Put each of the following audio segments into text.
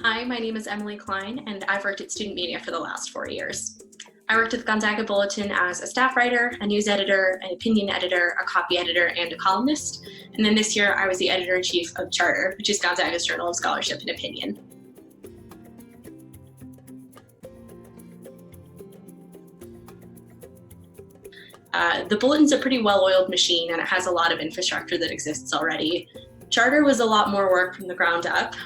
Hi, my name is Emily Klein, and I've worked at Student Media for the last 4 years. I worked at the Gonzaga Bulletin as a staff writer, a news editor, an opinion editor, a copy editor, and a columnist. And then this year, I was the editor-in-chief of Charter, which is Gonzaga's Journal of Scholarship and Opinion. The Bulletin's a pretty well-oiled machine, and it has a lot of infrastructure that exists already. Charter was a lot more work from the ground up.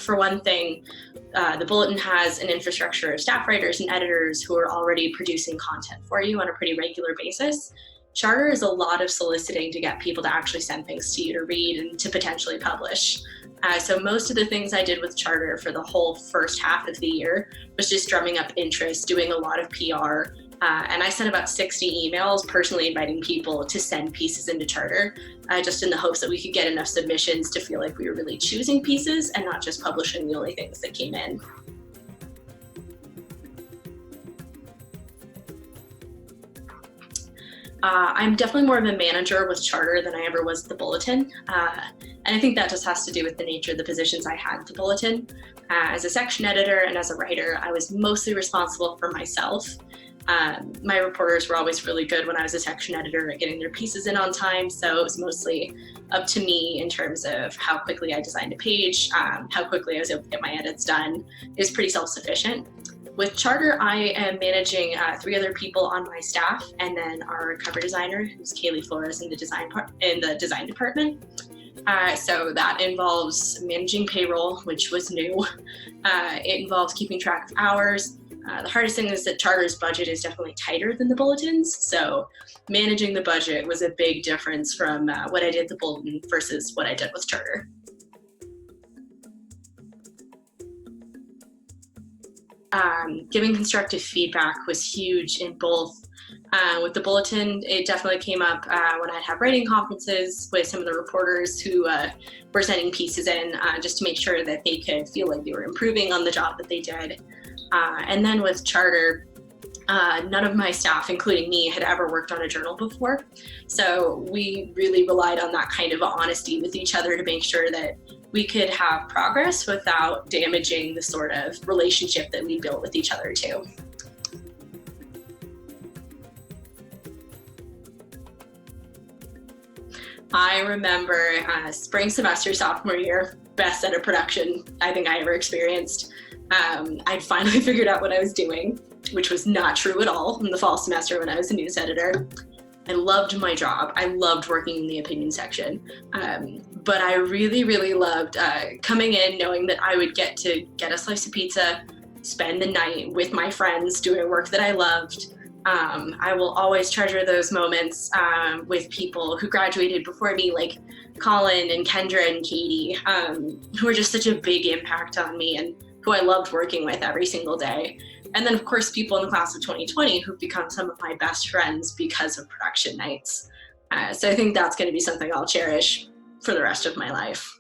For one thing, the Bulletin has an infrastructure of staff writers and editors who are already producing content for you on a pretty regular basis. Charter is a lot of soliciting to get people to actually send things to you to read and to potentially publish. So most of the things I did with Charter for the whole first half of the year was just drumming up interest, doing a lot of PR, and I sent about 60 emails personally inviting people to send pieces into Charter, just in the hopes that we could get enough submissions to feel like we were really choosing pieces and not just publishing the only things that came in. I'm definitely more of a manager with Charter than I ever was at the Bulletin. And I think that just has to do with the nature of the positions I had at the Bulletin. As a section editor and as a writer, I was mostly responsible for myself. My reporters were always really good when I was a section editor at getting their pieces in on time, so it was mostly up to me in terms of how quickly I designed a page, how quickly I was able to get my edits done. It was pretty self-sufficient. With Charter, I am managing 3 other people on my staff, and then our cover designer, who's Kaylee Flores in the design department. So that involves managing payroll, which was new. It involves keeping track of hours. The hardest thing is that Charter's budget is definitely tighter than the Bulletin's, so managing the budget was a big difference from what I did at the Bulletin versus what I did with Charter. Giving constructive feedback was huge in both. With the Bulletin, it definitely came up when I'd have writing conferences with some of the reporters who were sending pieces in just to make sure that they could feel like they were improving on the job that they did. And then with Charter, none of my staff, including me, had ever worked on a journal before. So we really relied on that kind of honesty with each other to make sure that we could have progress without damaging the sort of relationship that we built with each other too. I remember spring semester sophomore year, best set of production I think I ever experienced. I'd finally figured out what I was doing, which was not true at all in the fall semester when I was a news editor. I loved my job. I loved working in the opinion section. But I really, really loved coming in knowing that I would get to get a slice of pizza, spend the night with my friends doing work that I loved. I will always treasure those moments with people who graduated before me, like Colin and Kendra and Katie, who were just such a big impact on me and who I loved working with every single day. And then, of course, people in the class of 2020 who've become some of my best friends because of production nights. So I think that's going to be something I'll cherish for the rest of my life.